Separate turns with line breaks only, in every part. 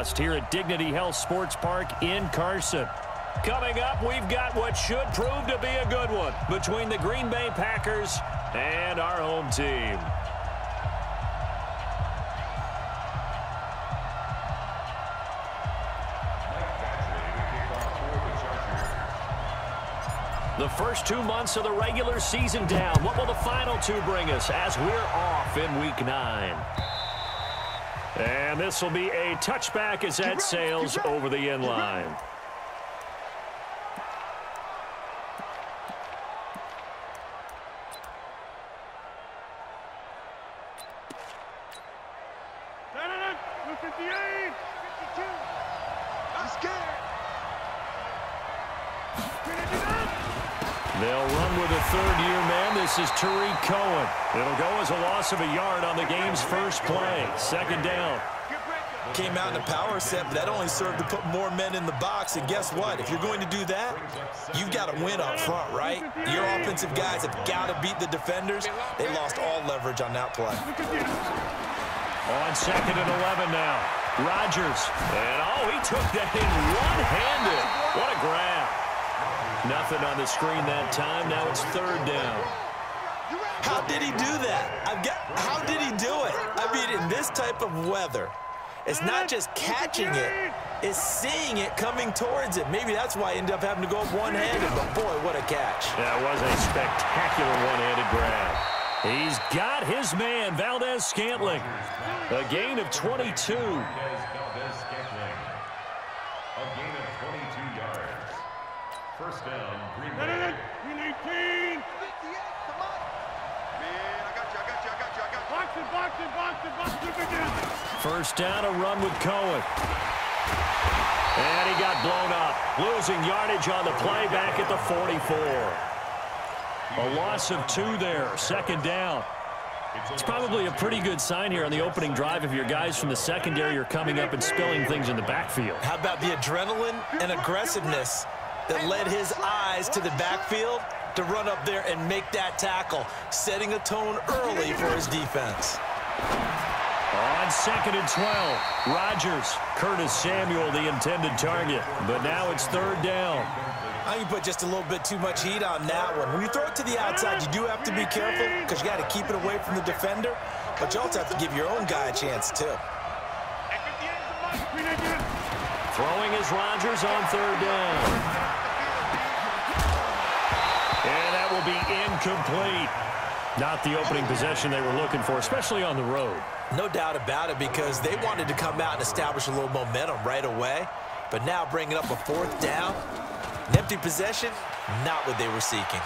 broadcast here at Dignity Health Sports Park in Carson. Coming up, we've got what should prove to be a good one between the Green Bay Packers and our home team. The first 2 months of the regular season down. What will the final two bring us as we're off in Week 9? And this will be a touchback as that sails over the end line. They'll run with a third-year man. This is Tariq Cohen. It'll go as a loss of a yard on the game's first play. Second down.
Came out in a power set, but that only served to put more men in the box. And guess what? If you're going to do that, you've got to win up front, right? Your offensive guys have got to beat the defenders. They lost all leverage on that play.
On second and 11 now. Rodgers. And, he took that in one-handed. What a grab. Nothing on the screen that time. Now it's third down.
How did he do that? How did he do it? I mean, in this type of weather, it's not just catching it, it's seeing it coming towards it. Maybe that's why he ended up having to go up one-handed, but boy, what a catch.
That was a spectacular one-handed grab. He's got his man, Valdez-Scantling. A gain of 22.
First down, Green Bay. 18. Come on. Man, I got you.
First down, a run with Cohen. And he got blown up. Losing yardage on the play back at the 44. A loss of 2 there. Second down. It's probably a pretty good sign here on the opening drive if your guys from the secondary are coming up and spilling things in the backfield.
How about the adrenaline and aggressiveness that led his eyes to the backfield to run up there and make that tackle, setting a tone early for his defense.
On second and 12, Rodgers, Curtis Samuel, the intended target. But now it's third down.
I think you put just a little bit too much heat on that one. When you throw it to the outside, you do have to be careful because you got to keep it away from the defender, but you also have to give your own guy a chance too.
Throwing is Rodgers on third down. And that will be incomplete. Not the opening possession they were looking for, especially on the road.
No doubt about it, because they wanted to come out and establish a little momentum right away. But now bringing up a fourth down, an empty possession, not what they were seeking.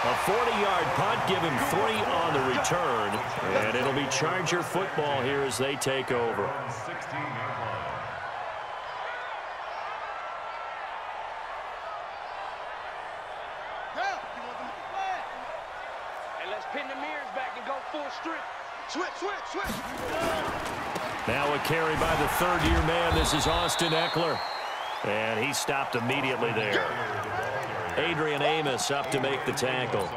A 40-yard punt, give him 3 on the return. And it'll be Charger football here as they take over. Now a carry by the third-year man. This is Austin Eckler. And he stopped immediately there. Adrian Amos up to make the tackle.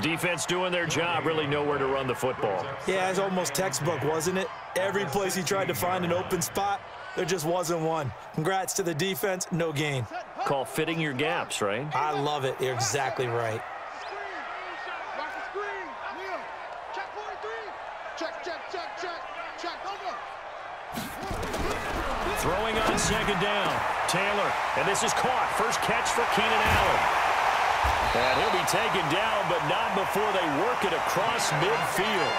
Defense doing their job, really nowhere to run the football.
Yeah, it's almost textbook, wasn't it? Every place he tried to find an open spot, there just wasn't one. Congrats to the defense, no gain.
Call fitting your gaps, right?
I love it. You're exactly right.
Throwing on second down, Taylor, and this is caught. First catch for Keenan Allen. And he'll be taken down, but not before they work it across midfield.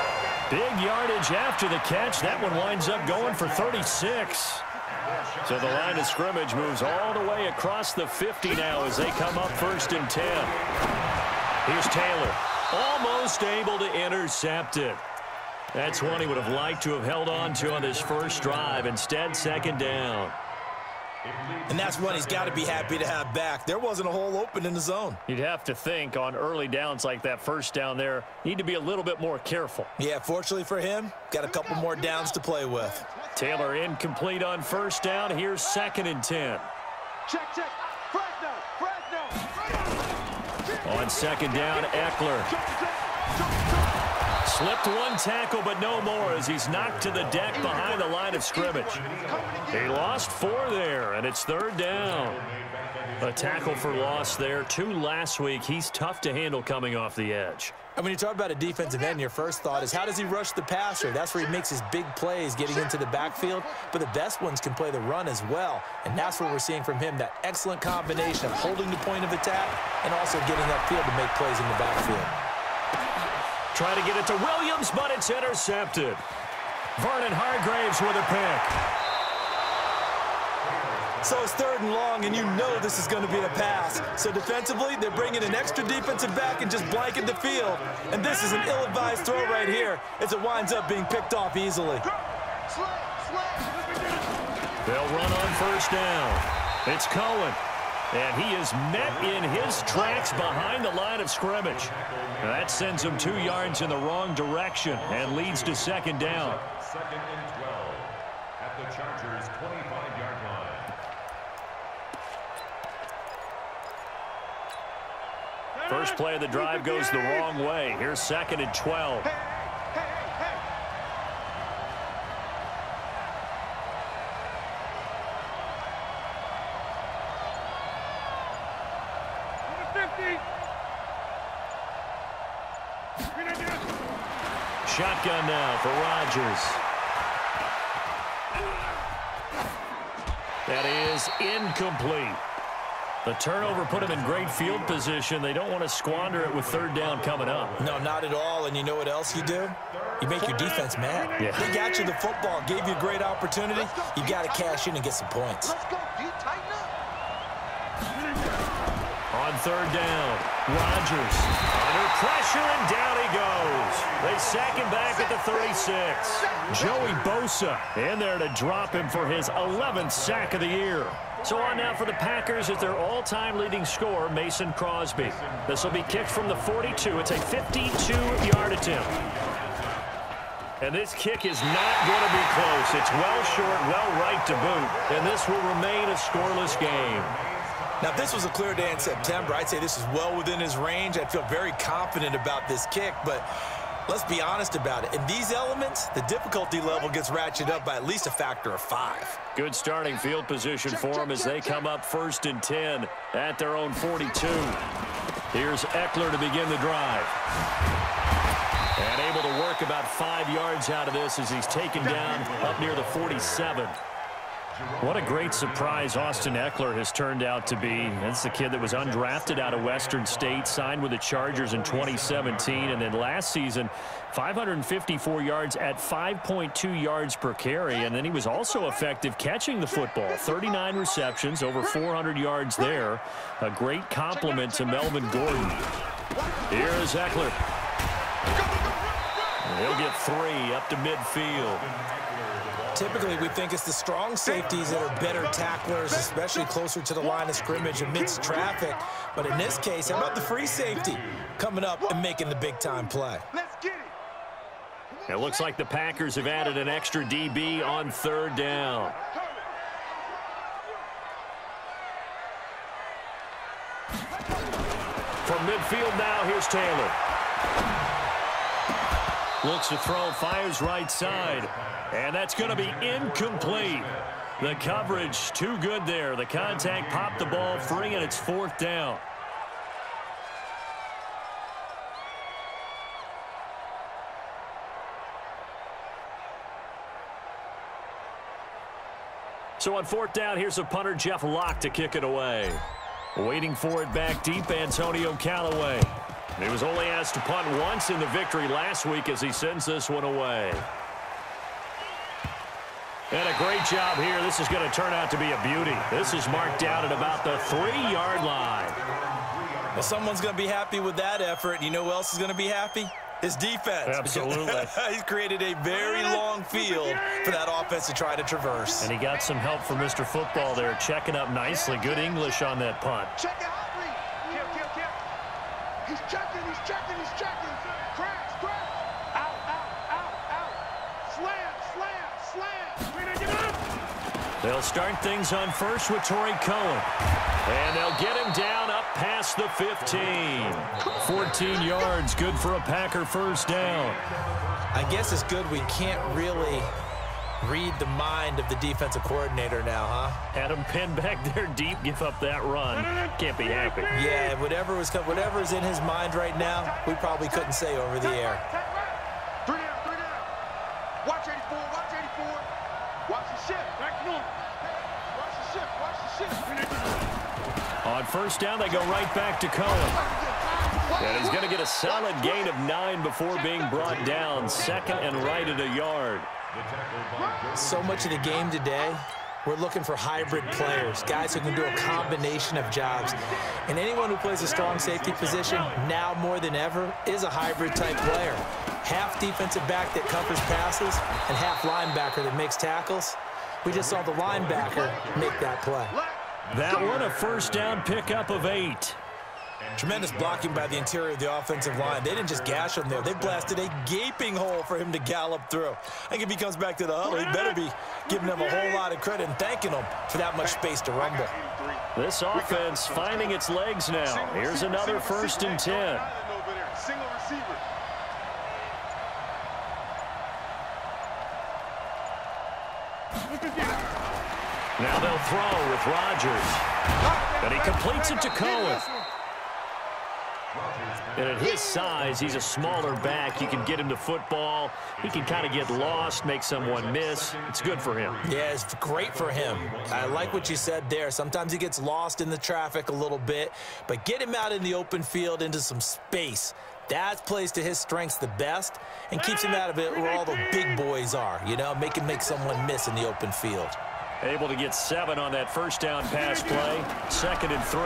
Big yardage after the catch. That one winds up going for 36. So the line of scrimmage moves all the way across the 50 now as they come up first and 10. Here's Taylor, almost able to intercept it. That's one he would have liked to have held on to on this first drive. Instead, second down.
And that's one he's got to be happy to have back. There wasn't a hole open in the zone.
You'd have to think on early downs like that first down there, need to be a little bit more careful.
Yeah, fortunately for him, got a couple more downs to play with.
Taylor incomplete on first down. Here's second and 10.
Check. Fresno.
On second down, Eckler. Slipped one tackle, but no more as he's knocked to the deck behind the line of scrimmage. He lost 4 there, and it's 3rd down. A tackle for loss there. 2 last week. He's tough to handle coming off the edge.
And when you talk about a defensive end, your first thought is, how does he rush the passer? That's where he makes his big plays getting into the backfield. But the best ones can play the run as well. And that's what we're seeing from him, that excellent combination of holding the point of attack and also getting upfield to make plays in the backfield.
Try to get it to Williams, but it's intercepted. Vernon Hargraves with a pick.
So it's 3rd and long, and you know this is going to be a pass. So defensively, they're bringing an extra defensive back and just blanket the field. And this is an ill-advised throw right here as it winds up being picked off easily.
They'll run on 1st down. It's Cohen. And he is met in his tracks behind the line of scrimmage. That sends him 2 yards in the wrong direction and leads to 2nd down.
2nd and 12 at the Chargers' 25-yard line.
First play of the drive goes the wrong way. Here's 2nd and 12. Shotgun now for Rodgers. That is incomplete. The turnover put him in great field position. They don't want to squander it with 3rd down coming up.
No, not at all. And you know what else you do? You make your defense mad.
Yeah.
They got you the football, gave you a great opportunity. You got to cash in and get some points.
Let's go. You tighten up.
On 3rd down, Rodgers under pressure, and down he goes. They sack him back at the 36. Joey Bosa in there to drop him for his 11th sack of the year. So on now for the Packers is their all-time leading scorer, Mason Crosby. This will be kicked from the 42. It's a 52-yard attempt. And this kick is not going to be close. It's well short, well right to boot. And this will remain a scoreless game.
Now, if this was a clear day in September, I'd say this is well within his range. I'd feel very confident about this kick, but let's be honest about it. In these elements, the difficulty level gets ratcheted up by at least a factor of 5.
Good starting field position for them as they come up 1st and 10 at their own 42. Here's Eckler to begin the drive. And able to work about 5 yards out of this as he's taken down up near the 47. What a great surprise Austin Eckler has turned out to be. That's the kid that was undrafted out of Western State, signed with the Chargers in 2017, and then last season, 554 yards at 5.2 yards per carry, and then he was also effective catching the football. 39 receptions, over 400 yards there. A great compliment to Melvin Gordon. Here's Eckler. He'll get 3 up to midfield.
Typically, we think it's the strong safeties that are better tacklers, especially closer to the line of scrimmage amidst traffic. But in this case, how about the free safety coming up and making the big-time play?
Let's get it.
It looks like the Packers have added an extra DB on 3rd down. From midfield now, here's Taylor. Looks to throw, fires right side. And that's going to be incomplete. The coverage too good there. The contact popped the ball free, and it's 4th down. So on 4th down, here's the punter, Jeff Locke, to kick it away. Waiting for it back deep, Antonio Callaway. He was only asked to punt once in the victory last week as he sends this one away. And a great job here. This is going to turn out to be a beauty. This is marked out at about the 3-yard line.
Well, someone's going to be happy with that effort. You know who else is going to be happy? His defense.
Absolutely.
He's created a very long field for that offense to try to traverse.
And he got some help from Mr. Football there, checking up nicely. Good English on that punt.
Check it out, Kill. He's checking. Crash. Out. Slam.
They'll start things on first with Torrey Cohen. And they'll get him down up past the 15. 14 yards, good for a Packer first down.
I guess it's good we can't really read the mind of the defensive coordinator now, huh?
Had him pinned back there deep, give up that run. Can't be happy.
Yeah, whatever's in his mind right now, we probably couldn't say over the air.
3 down, 3 down. Watch 84, watch 84. Watch the shift. Back north. Watch the shift, watch the shift.
On first down, they go right back to Cohen. And he's going to get a solid gain of 9 before being brought down. Second and right at a yard.
So much of the game today, we're looking for hybrid players, guys who can do a combination of jobs. And anyone who plays a strong safety position, now more than ever, is a hybrid type player. Half defensive back that covers passes and half linebacker that makes tackles. We just saw the linebacker make that play.
That one, a first down pickup of 8.
Tremendous blocking by the interior of the offensive line. They didn't just gash him there. They blasted a gaping hole for him to gallop through. I think if he comes back to the huddle, he better be giving them a whole lot of credit and thanking them for that much space to rumble.
This offense finding its legs now. Here's another first and 10.
Single receiver.
Now they'll throw with Rodgers. And he completes it to Cohen. And at his size, he's a smaller back. You can get him to football. He can kind of get lost, make someone miss. It's good for him.
Yeah, it's great for him. I like what you said there. Sometimes he gets lost in the traffic a little bit, but get him out in the open field into some space. That plays to his strengths the best and keeps him out of it where all the big boys are, you know, make someone miss in the open field.
Able to get 7 on that first down pass play. Second and 3.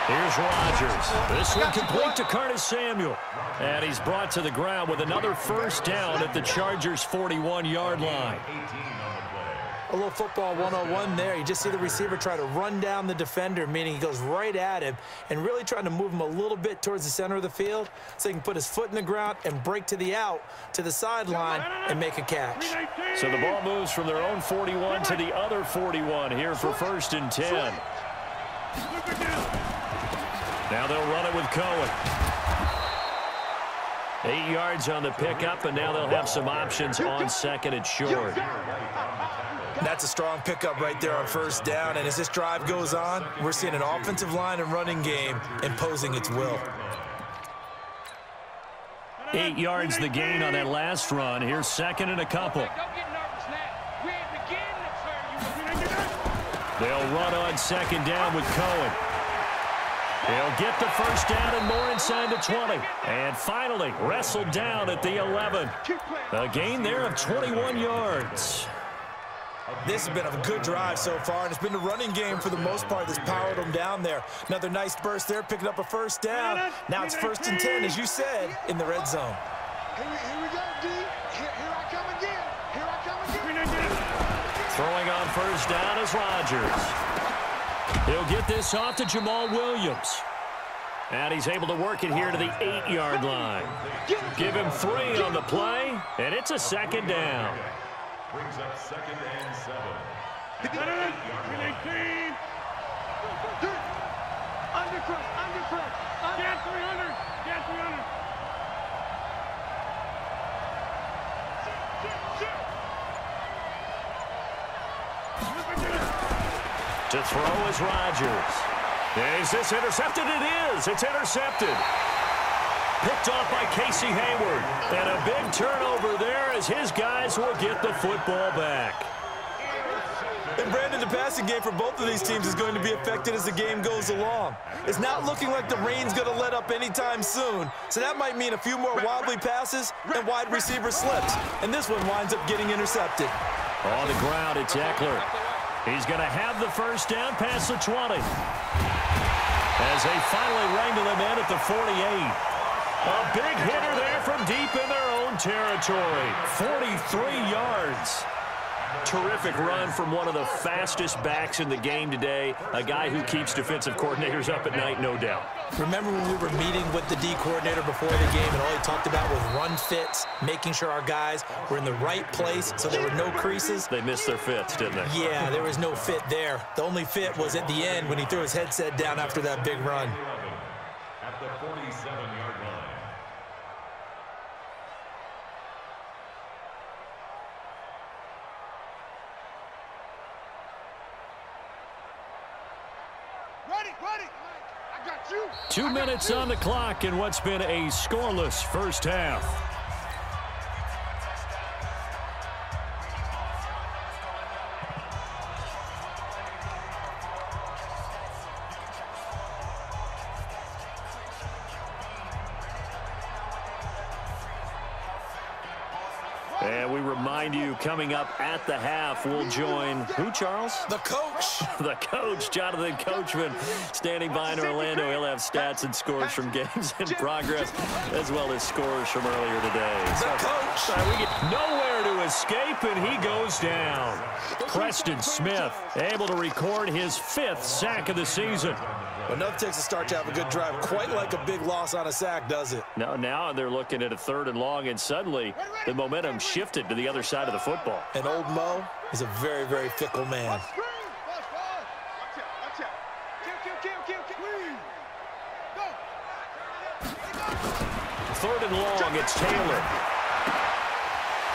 Here's Rodgers. This one complete to Curtis Samuel. And he's brought to the ground with another first down at the Chargers' 41-yard line.
A little football 101 there. You just see the receiver try to run down the defender, meaning he goes right at him and really trying to move him a little bit towards the center of the field so he can put his foot in the ground and break to the out, to the sideline, and make a catch.
So the ball moves from their own 41 to the other 41 here for first and 10. Now they'll run it with Cohen. 8 yards on the pickup, and now they'll have some options on second and short.
That's a strong pickup right there on first down, and as this drive goes on, we're seeing an offensive line and running game imposing its will.
8 yards the gain on that last run. Here's second and a couple. They'll run on second down with Cohen. He'll get the first down and more inside the 20. And finally wrestled down at the 11. A gain there of 21 yards.
This has been a good drive so far, and it's been the running game for the most part that's powered them down there. Another nice burst there, picking up a first down. Now it's first and 10, as you said, in the red zone.
Here we go, D. Here I come again. Here I come again.
Throwing on first down is Rodgers. He'll get this off to Jamal Williams. And he's able to work it here to the 8-yard line. Give him 3 on the play, and it's a second down.
Brings up second and 7.
Undercross. Get 300. Get 300.
To throw is Rodgers. Is this intercepted? It is. It's intercepted. Picked off by Casey Hayward. And a big turnover there as his guys will get the football back.
And Brandon, the passing game for both of these teams is going to be affected as the game goes along. It's not looking like the rain's going to let up anytime soon. So that might mean a few more wobbly passes and wide receiver slips. And this one winds up getting intercepted.
On the ground, it's Eckler. He's going to have the first down past the 20. As they finally wrangle him in at the 48. A big hitter there from deep in their own territory. 43 yards. Terrific run from one of the fastest backs in the game today, a guy who keeps defensive coordinators up at night, no doubt.
Remember when we were meeting with the D coordinator before the game and all he talked about was run fits, making sure our guys were in the right place so there were no creases?
They missed their fits, didn't they?
Yeah, there was no fit there. The only fit was at the end when he threw his headset down after that big run.
At the 47-yard line.
Ready. I got you.
2 minutes on the clock in what's been a scoreless first half. And we remind you, coming up at the half, we'll join who, Charles?
The coach.
The coach, Jonathan Coachman, standing by in Orlando. He'll have stats and scores from games in progress, as well as scores from earlier today.
The coach.
We get nowhere to escape, and he goes down. Preston Smith able to record his 5th sack of the season.
Enough takes a start to have a good drive. Quite like a big loss on a sack, does it?
Now they're looking at a 3rd and long, and suddenly the momentum shifted to the other side of the football.
And old Mo is a very, very fickle man.
Watch out. Kill. Go.
3rd and long, it's Taylor.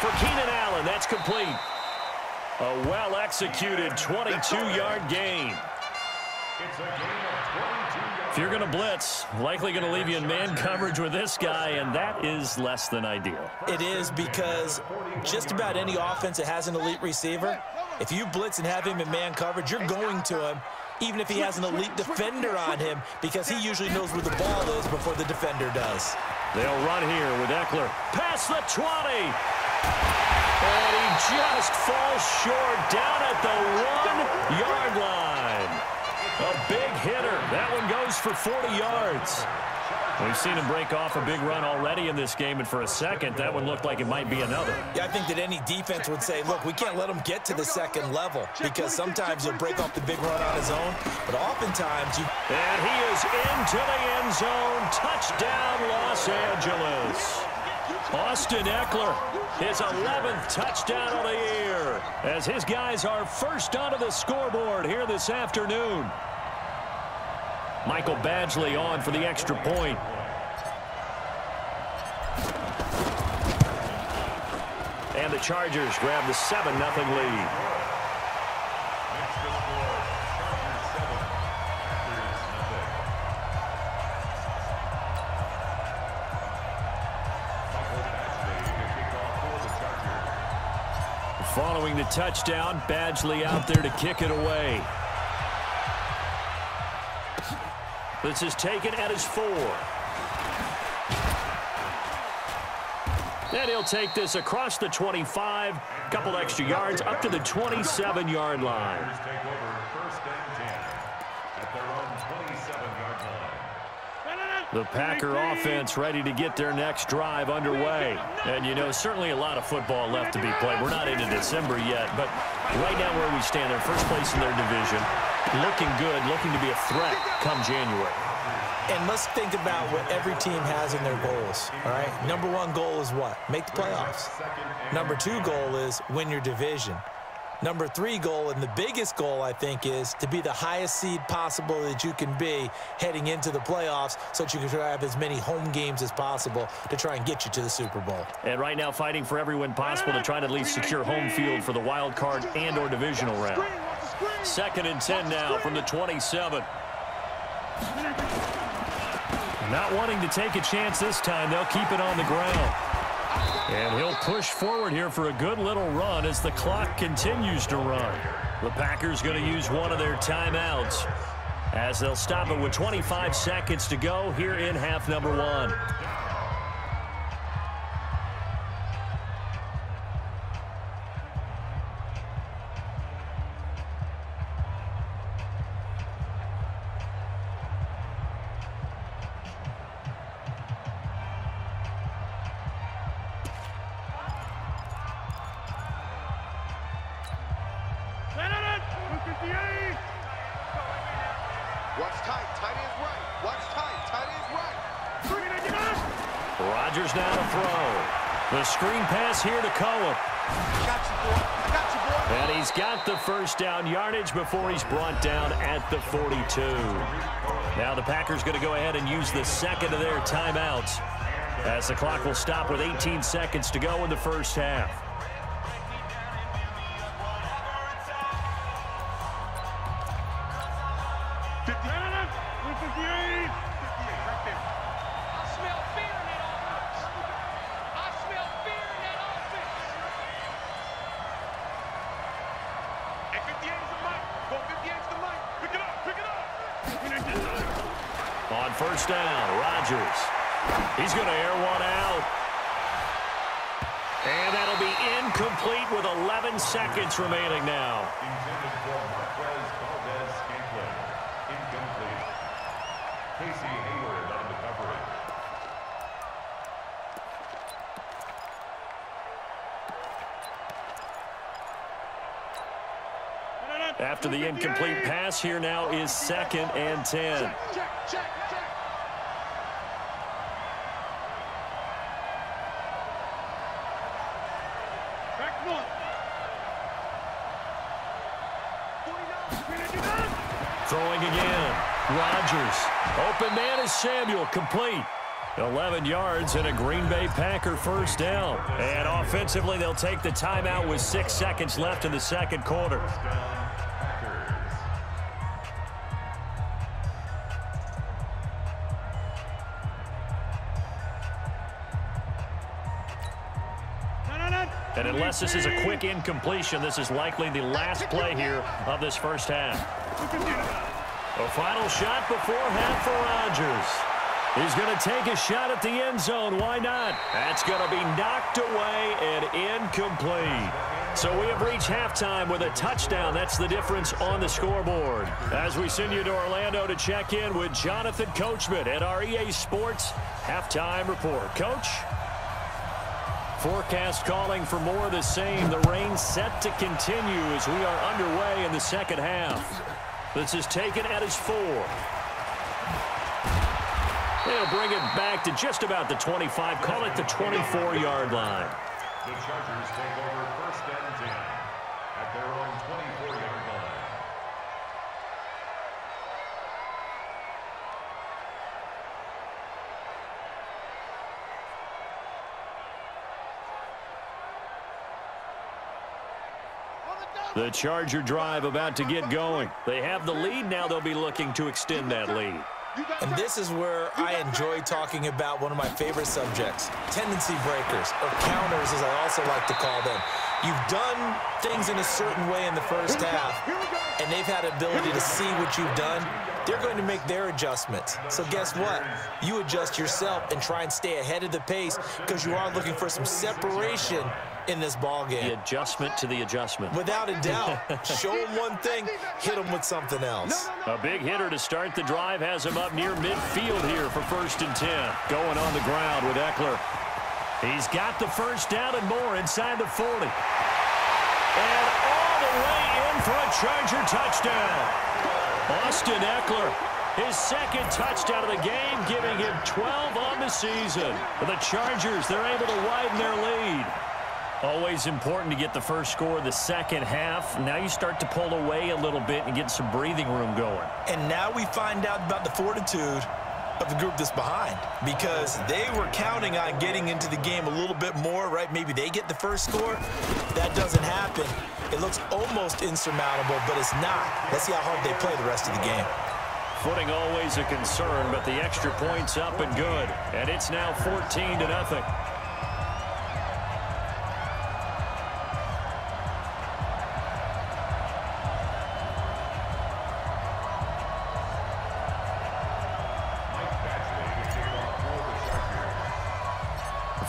For Keenan Allen, that's complete. A well-executed 22-yard gain.
It's a gain of 22 yards.
If you're going to blitz, likely going to leave you in man coverage with this guy, and that is less than ideal.
It is, because just about any offense that has an elite receiver, if you blitz and have him in man coverage, you're going to him, even if he has an elite defender on him, because he usually knows where the ball is before the defender does.
They'll run here with Eckler. Past the 20. And he just falls short down at the 1-yard line. A big hitter. That one goes for 40 yards. We've seen him break off a big run already in this game, and for a second, that one looked like it might be another.
Yeah, I think that any defense would say, look, we can't let him get to the second level, because sometimes he'll break off the big run on his own, but oftentimes you...
And he is into the end zone. Touchdown, Los Angeles. Austin Eckler, his 11th touchdown of the year, as his guys are first onto the scoreboard here this afternoon. Michael Badgley on for the extra point. And the Chargers grab the 7-0 lead. Following the touchdown, Badgley out there to kick it away. This is taken at his 4. And he'll take this across the 25, a couple extra yards, up to the 27-yard line.
Take over 1st and 10 at their own 27-yard line.
The Packer offense ready to get their next drive underway. And, you know, certainly a lot of football left to be played. We're not into December yet, but right now where we stand, they're first place in their division. Looking good, looking to be a threat come January.
And let's think about what every team has in their goals, all right? Number 1 goal is what? Make the playoffs. Number 2 goal is win your division. Number 3 goal, and the biggest goal, I think, is to be the highest seed possible that you can be heading into the playoffs so that you can have as many home games as possible to try and get you to the Super Bowl.
And right now fighting for every win possible to try to at least secure home field for the wild card and or divisional round. 2nd and 10 now from the 27. Not wanting to take a chance this time, they'll keep it on the ground. And he'll push forward here for a good little run as the clock continues to run. The Packers going to use one of their timeouts as they'll stop it with 25 seconds to go here in half number 1.
Watch tight. Tight end's right. Watch tight. Tight end's right.
Rodgers now to throw. The screen pass here to Cohen.
Got you, boy. I got you, boy.
And he's got the first down yardage before he's brought down at the 42. Now the Packers going to go ahead and use the second of their timeouts, as the clock will stop with 18 seconds to go in the first half. On first down, Rodgers. He's going to air one out. And that'll be incomplete with 11 seconds remaining now.
Intended for Marquez Valdez-Scantling. Incomplete. Casey Hayward on the coverage.
After the incomplete pass, here now is 2nd and 10.
Check. Back one. 49.
Throwing again. Rodgers. Open man is Samuel. Complete. 11 yards and a Green Bay Packer first down. And offensively, they'll take the timeout with 6 seconds left in the second quarter. And unless this is a quick incompletion, this is likely the last play here of this first half. A final shot before half for Rodgers. He's going to take a shot at the end zone. Why not? That's going to be knocked away and incomplete. So we have reached halftime with a touchdown. That's the difference on the scoreboard. As we send you to Orlando to check in with Jonathan Coachman at our EA Sports Halftime Report. Coach? Forecast calling for more of the same. The rain set to continue as we are underway in the second half. This is taken at his 4. They'll bring it back to just about the 25. Call it the 24-yard line.
The Chargers take over 1st and 10 at their own 24-yard line.
The Charger drive about to get going. They have the lead. Now they'll be looking to extend that lead.
And this is where I enjoy talking about one of my favorite subjects, tendency breakers, or counters as I also like to call them. You've done things in a certain way in the first half, and they've had the ability to see what you've done. They're going to make their adjustments. So guess what? You adjust yourself and try and stay ahead of the pace because you are looking for some separation in this ball game.
The adjustment to the adjustment.
Without a doubt. Show them one thing, hit them with something else.
A big hitter to start the drive has him up near midfield here for 1st and 10. Going on the ground with Eckler. He's got the first down and more inside the 40. And all the way in for a Charger touchdown. Austin Eckler, his 2nd touchdown of the game, giving him 12 on the season. For the Chargers, they're able to widen their lead. Always important to get the first score of the second half. Now you start to pull away a little bit and get some breathing room going.
And now we find out about the fortitude of the group that's behind, because they were counting on getting into the game a little bit more, right? Maybe they get the first score. That doesn't happen. It looks almost insurmountable, but it's not. Let's see how hard they play the rest of the game.
Footing always a concern, but the extra point's up and good. And it's now 14-0.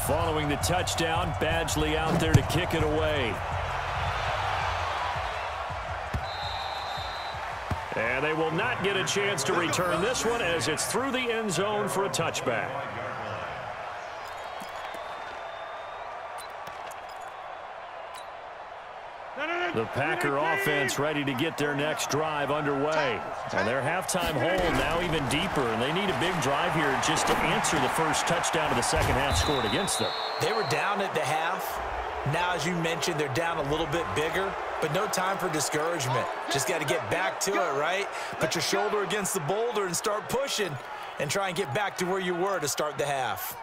Following the touchdown, Badgley out there to kick it away. And they will not get a chance to return this one as it's through the end zone for a touchback. The Packer offense ready to get their next drive underway. And their halftime hole now even deeper, and they need a big drive here just to answer the first touchdown of the second half scored against them.
They were down at the half. Now, as you mentioned, they're down a little bit bigger, but no time for discouragement. Just got to get back to it, right? Put your shoulder against the boulder and start pushing and try and get back to where you were to start the half.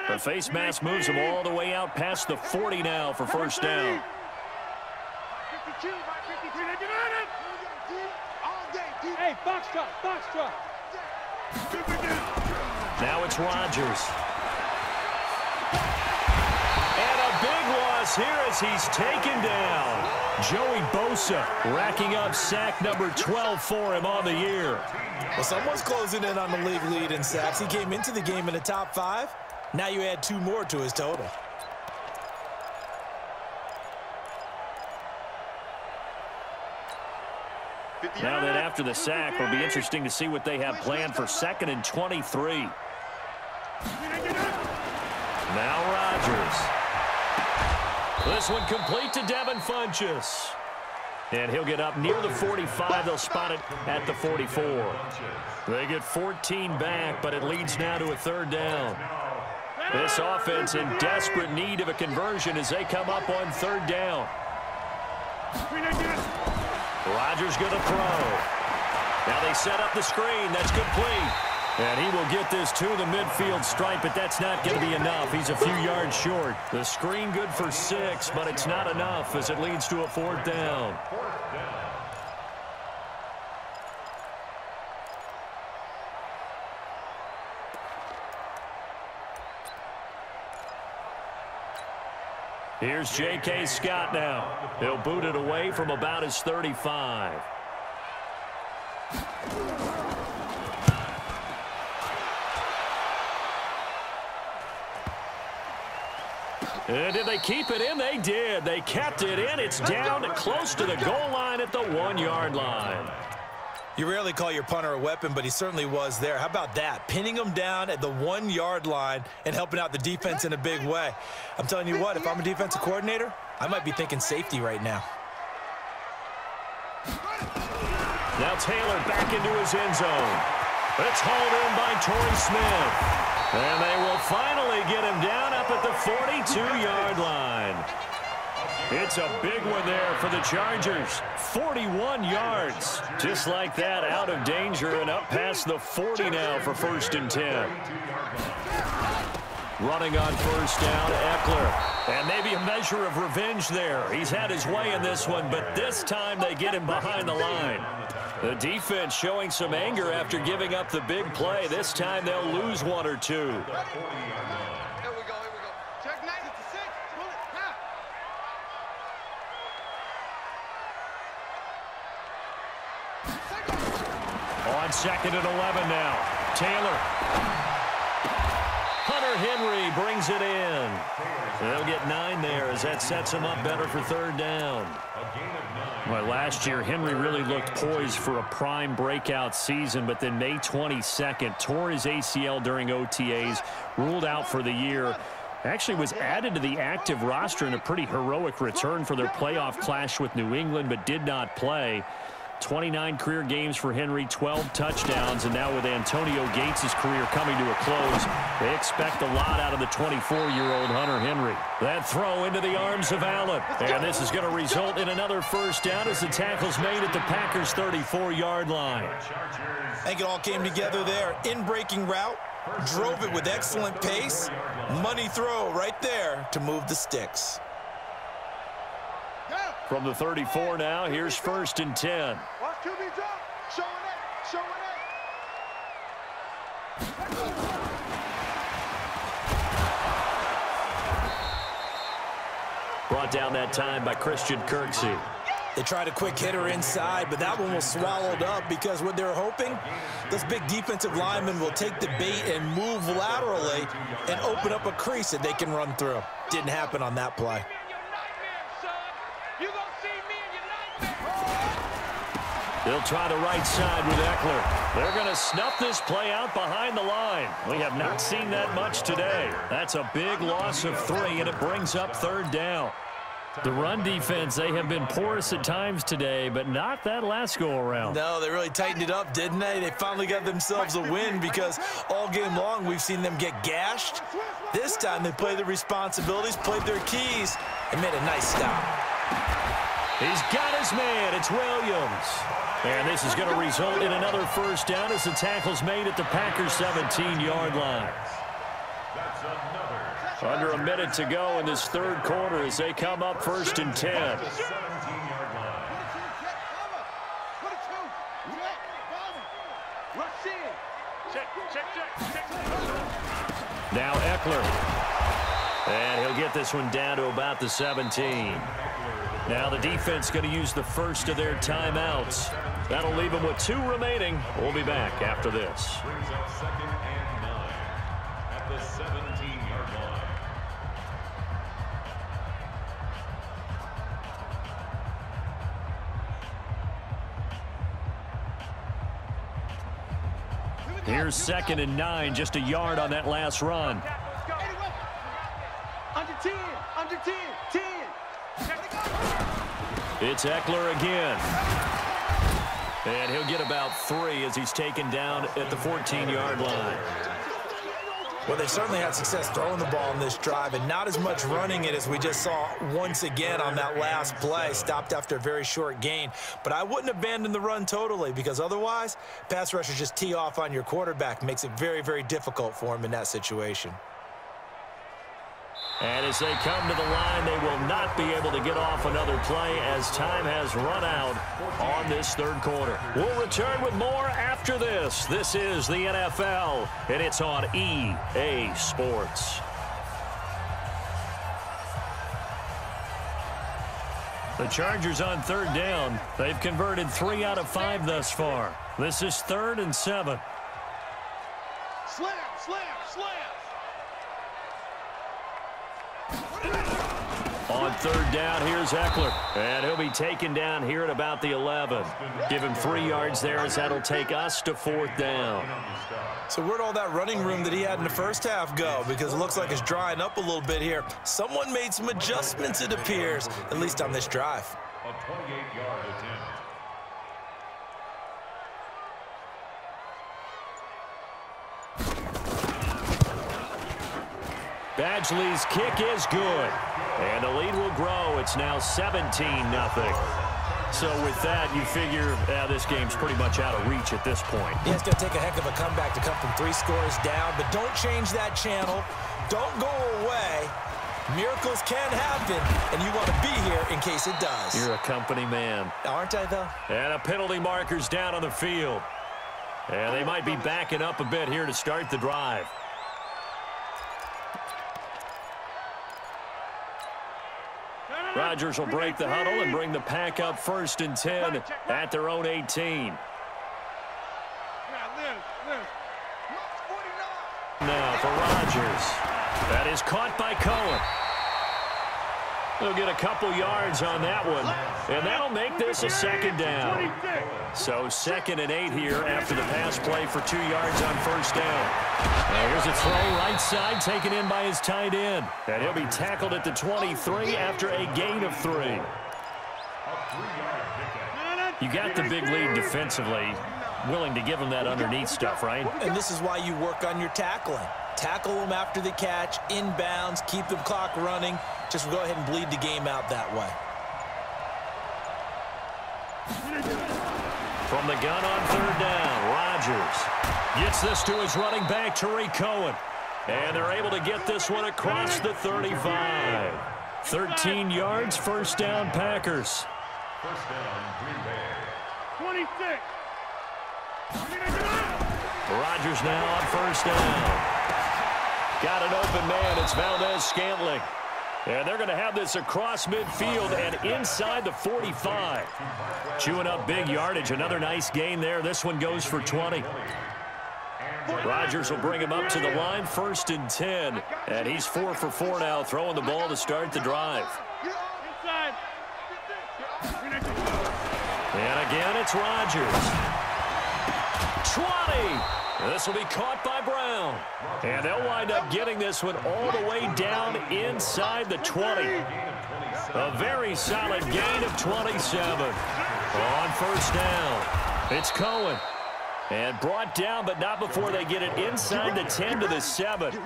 The face mask moves him all the way out past the 40 now for first down.
Hey, box truck, box truck.
Now it's Rodgers. And a big loss here as he's taken down. Joey Bosa racking up sack number 12 for him on the year.
Well, someone's closing in on the league lead in sacks. He came into the game in the top 5. Now you add 2 more to his total.
Now that after the sack, it'll be interesting to see what they have planned for 2nd and 23. Now Rodgers. This one complete to Devin Funchess. And he'll get up near the 45. They'll spot it at the 44. They get 14 back, but it leads now to a 3rd down. This offense in desperate need of a conversion as they come up on 3rd down. Rodgers going to throw. Now they set up the screen. That's complete. And he will get this to the midfield stripe, but that's not going to be enough. He's a few yards short. The screen good for 6, but it's not enough as it leads to a 4th down. Here's J.K. Scott now. He'll boot it away from about his 35. And did they keep it in? They did. They kept it in. It's down close to the goal line at the 1-yard line.
You rarely call your punter a weapon, but he certainly was there. How about that? Pinning him down at the 1-yard line and helping out the defense in a big way. I'm telling you what, if I'm a defensive coordinator, I might be thinking safety right now.
Now Taylor back into his end zone. It's hauled in by Torrey Smith. And they will finally get him down up at the 42-yard line. It's a big one there for the Chargers. 41 yards. Just like that, out of danger and up past the 40 now for 1st and 10. Running on 1st down, Eckler. And maybe a measure of revenge there. He's had his way in this one, but this time they get him behind the line. The defense showing some anger after giving up the big play. This time they'll lose 1 or 2.
Here we go, here we go. Check 9 to 6. Pull it, now.
On 2nd and 11 now. Taylor. Hunter Henry brings it in. They'll get 9 there as that sets him up better for 3rd down. Well, last year, Henry really looked poised for a prime breakout season, but then May 22nd, tore his ACL during OTAs, ruled out for the year. Actually was added to the active roster in a pretty heroic return for their playoff clash with New England, but did not play. 29 career games for Henry, 12 touchdowns, and now with Antonio Gates' career coming to a close, they expect a lot out of the 24-year-old Hunter Henry. That throw into the arms of Allen, and this is going to result in another 1st down as the tackle's made at the Packers' 34-yard line.
I think it all came together there. In-breaking route, drove it with excellent pace. Money throw right there to move the sticks.
From the 34 now, here's 1st and 10.
Watch QB drop. Showing that. Showing that.
Brought down that time by Christian Kirksey.
They tried a quick hitter inside, but that one was swallowed up because what they're hoping, those big defensive linemen will take the bait and move laterally and open up a crease that they can run through. Didn't happen on that play.
You gonna see me
They'll try the right side with Eckler. They're going to snuff this play out behind the line. We have not seen that much today. That's a big loss of 3, and it brings up 3rd down. The run defense, they have been porous at times today, but not that last go-around.
No, they really tightened it up, didn't they? They finally got themselves a win because all game long we've seen them get gashed. This time they played their responsibilities, played their keys, and made a nice stop.
He's got his man. It's Williams. And this is going to result in another 1st down as the tackle's made at the Packers' 17-yard line. Under a minute to go in this 3rd quarter as they come up 1st and 10. Now Eckler. And he'll get this one down to about the 17. Now the defense going to use the first of their timeouts. That'll leave them with 2 remaining. We'll be back after this.
Brings up 2nd and 9 at the 17-yard line.
Here's 2nd and 9, just a yard on that last run.
Under 10, under 10, 10.
It's Eckler again. And he'll get about 3 as he's taken down at the 14-yard line.
Well, they certainly had success throwing the ball in this drive and not as much running it as we just saw once again on that last play. Stopped after a very short gain. But I wouldn't abandon the run totally because otherwise, pass rushers just tee off on your quarterback. Makes it very, very difficult for him in that situation.
And as they come to the line, they will not be able to get off another play as time has run out on this 3rd quarter. We'll return with more after this. This is the NFL, and it's on EA Sports. The Chargers on 3rd down. They've converted 3 out of 5 thus far. This is 3rd and 7.
Slam, slam, slam.
On 3rd down, here's Eckler. And he'll be taken down here at about the 11. Give him 3 yards there as that'll take us to 4th down.
So where'd all that running room that he had in the first half go? Because it looks like it's drying up a little bit here. Someone made some adjustments, it appears, at least on this drive.
A 28-yard attempt.
Badgley's kick is good. And the lead will grow. It's now 17-0. So with that, you figure this game's pretty much out of reach at this point.
Yeah, it's going to take a heck of a comeback to come from 3 scores down, but don't change that channel. Don't go away. Miracles can happen, and you want to be here in case it does.
You're a company man.
Aren't I, though?
And a penalty marker's down on the field. And they might be backing up a bit here to start the drive. Rodgers will break the huddle and bring the pack up 1st and 10 at their own 18. Now for Rodgers. That is caught by Cohen. They'll get a couple yards on that one, and that'll make this a 2nd down. So 2nd and 8 here after the pass play for 2 yards on 1st down. Now here's a throw right side taken in by his tight end. And he'll be tackled at the 23 after a gain of 3. You got the big lead defensively. Willing to give him that underneath stuff, right?
And this is why you work on your tackling. Tackle them after the catch, inbounds, keep the clock running. Just go ahead and bleed the game out that way.
From the gun on 3rd down, Rodgers gets this to his running back, Tariq Cohen. And they're able to get this one across the 35. 13 yards, 1st down, Packers.
1st down, Green Bay.
26.
Rodgers now on 1st down. Got an open man. It's Valdez-Scantling. And they're going to have this across midfield and inside the 45. Chewing up big yardage. Another nice gain there. This one goes for 20. Rodgers will bring him up to the line, 1st and 10. And he's 4 for 4 now, throwing the ball to start the drive. And again, it's Rodgers. 20. This will be caught by Brown. And they'll wind up getting this one all the way down inside the 20. A very solid gain of 27. On first down, it's Cohen. And brought down, but not before they get it inside the 10 to the 7.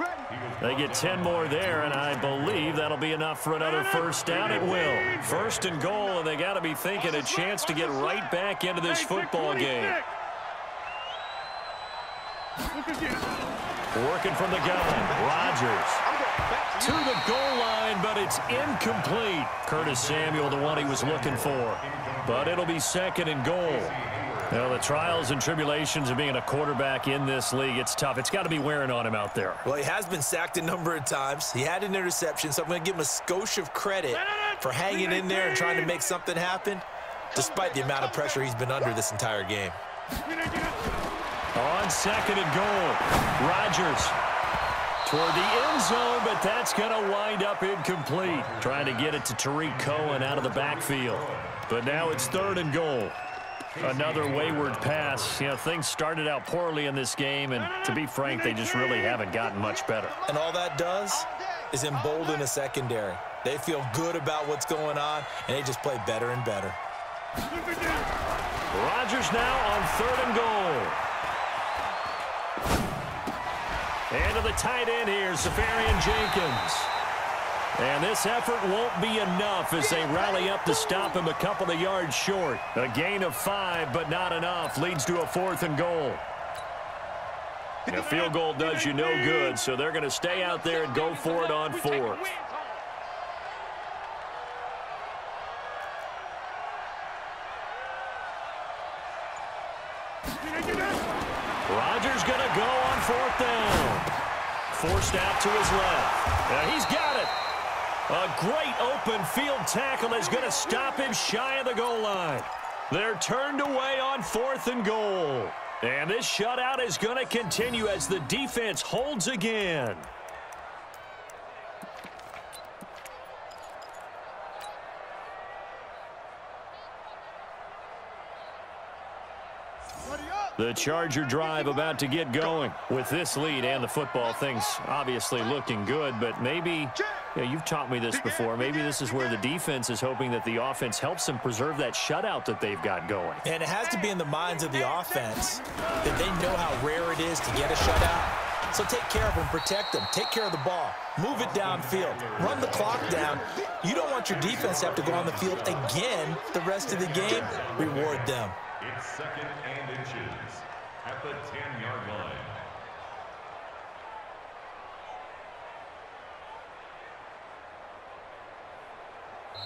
They get 10 more there, and I believe that'll be enough for another first down. It will. First and goal, and they got to be thinking a chance to get right back into this football game. Working from the gun, Rodgers. To the goal line, but it's incomplete. Curtis Samuel, the one he was looking for. But it'll be second and goal. Well, the trials and tribulations of being a quarterback in this league, it's tough. It's got to be wearing on him out there.
Well, he has been sacked a number of times. He had an interception, so I'm going to give him a skosh of credit for hanging in there and trying to make something happen, despite the amount of pressure he's been under this entire game.
On second and goal, Rodgers toward the end zone, but that's going to wind up incomplete. Trying to get it to Tariq Cohen out of the backfield. But now it's third and goal. Another wayward pass. You know, things started out poorly in this game, and to be frank, they just really haven't gotten much better.
And all that does is embolden a secondary. They feel good about what's going on, and they just play better and better.
Rodgers now on third and goal. And to the tight end here, Safarian Jenkins. And this effort won't be enough as they rally up to stop him a couple of yards short. A gain of 5, but not enough. Leads to a fourth and goal. A field goal does you no good, so they're going to stay out there and go for it on fourth. Rodgers going to go on fourth down. Forced out to his left. Now he's got it. A great open field tackle is going to stop him shy of the goal line. They're turned away on fourth and goal. And this shutout is going to continue as the defense holds again. The Charger drive about to get going. With this lead and the football, things obviously looking good, but maybe, you've taught me this before, maybe this is where the defense is hoping that the offense helps them preserve that shutout that they've got going.
And it has to be in the minds of the offense that they know how rare it is to get a shutout. So take care of them, protect them, take care of the ball, move it downfield, run the clock down. You don't want your defense to have to go on the field again the rest of the game. Reward them.
It's second and inches at the 10-yard line.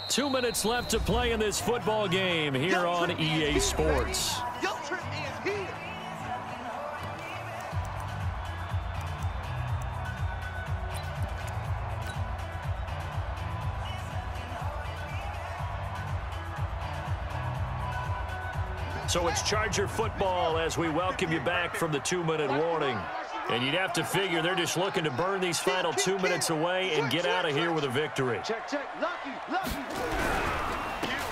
Two minutes left to play in this football game here on EA Sports. So it's Charger football as we welcome you back from the 2-minute warning. And you'd have to figure they're just looking to burn these final 2 minutes away and get out of here with a victory.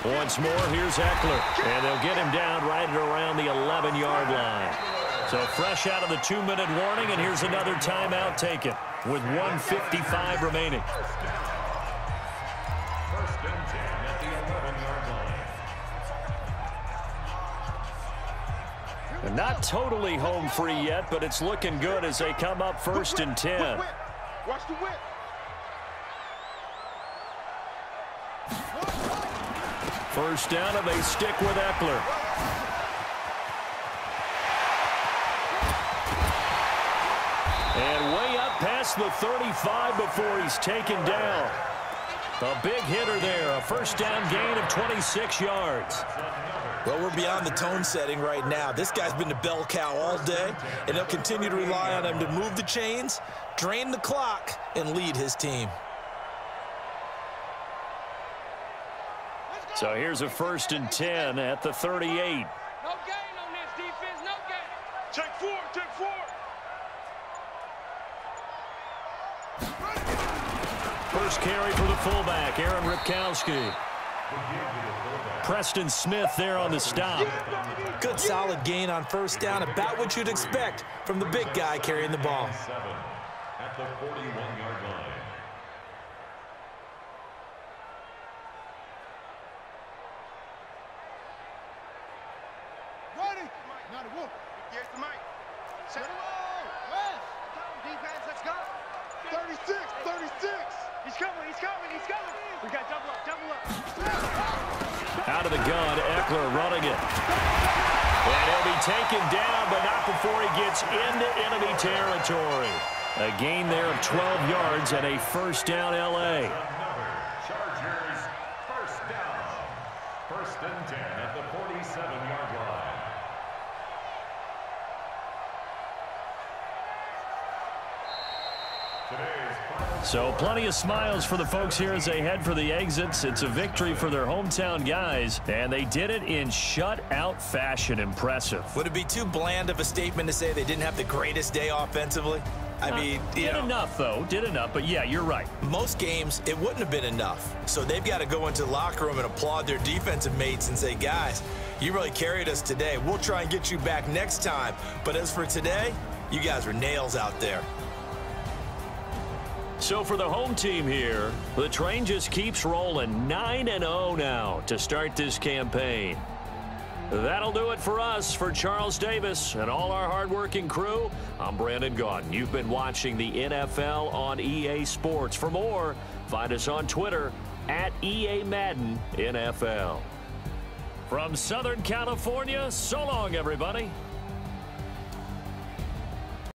Once more, here's Eckler. And they'll get him down right at around the 11-yard line. So fresh out of the 2-minute warning, and here's another timeout taken with 1:55 remaining.
First and 10 at the 11-yard line.
And not totally home free yet, but it's looking good as they come up first and 10.
Watch the whip.
First down, and they stick with Eckler. And way up past the 35 before he's taken down. A big hitter there, a first down gain of 26 yards.
Well, we're beyond the tone setting right now. This guy's been the bell cow all day, and they'll continue to rely on him to move the chains, drain the clock, and lead his team.
So here's a first and 10 at the 38.
No gain on this defense, no gain. Check four, check four.
First carry for the fullback, Aaron Ripkowski. Preston Smith there on the stop.
Good solid gain on first down, about what you'd expect from the big guy carrying the ball.
At the 41-yard line.
Ready? Now the whoop. Here's the mic. Set it up. West. Defense, let's go. 36, 36. He's coming, he's coming, he's coming. We got double up, double up.
Out of the gun, Eckler running it. And he'll be taken down, but not before he gets into enemy territory. A gain there of 12 yards and a first down, L.A.
Chargers first down. First and 10 at the 47-yard line.
So plenty of smiles for the folks here as they head for the exits. It's a victory for their hometown guys, and they did it in shutout fashion. Impressive.
Would it be too bland of a statement to say they didn't have the greatest day offensively? I mean,
did enough, though. Did enough, but yeah, you're right.
Most games, it wouldn't have been enough. So they've got to go into the locker room and applaud their defensive mates and say, guys, you really carried us today. We'll try and get you back next time. But as for today, you guys were nails out there.
So for the home team here, the train just keeps rolling 9-0 now to start this campaign. That'll do it for us. For Charles Davis and all our hardworking crew, I'm Brandon Gaudin. You've been watching the NFL on EA Sports. For more, find us on Twitter at EA Madden NFL. From Southern California, so long, everybody.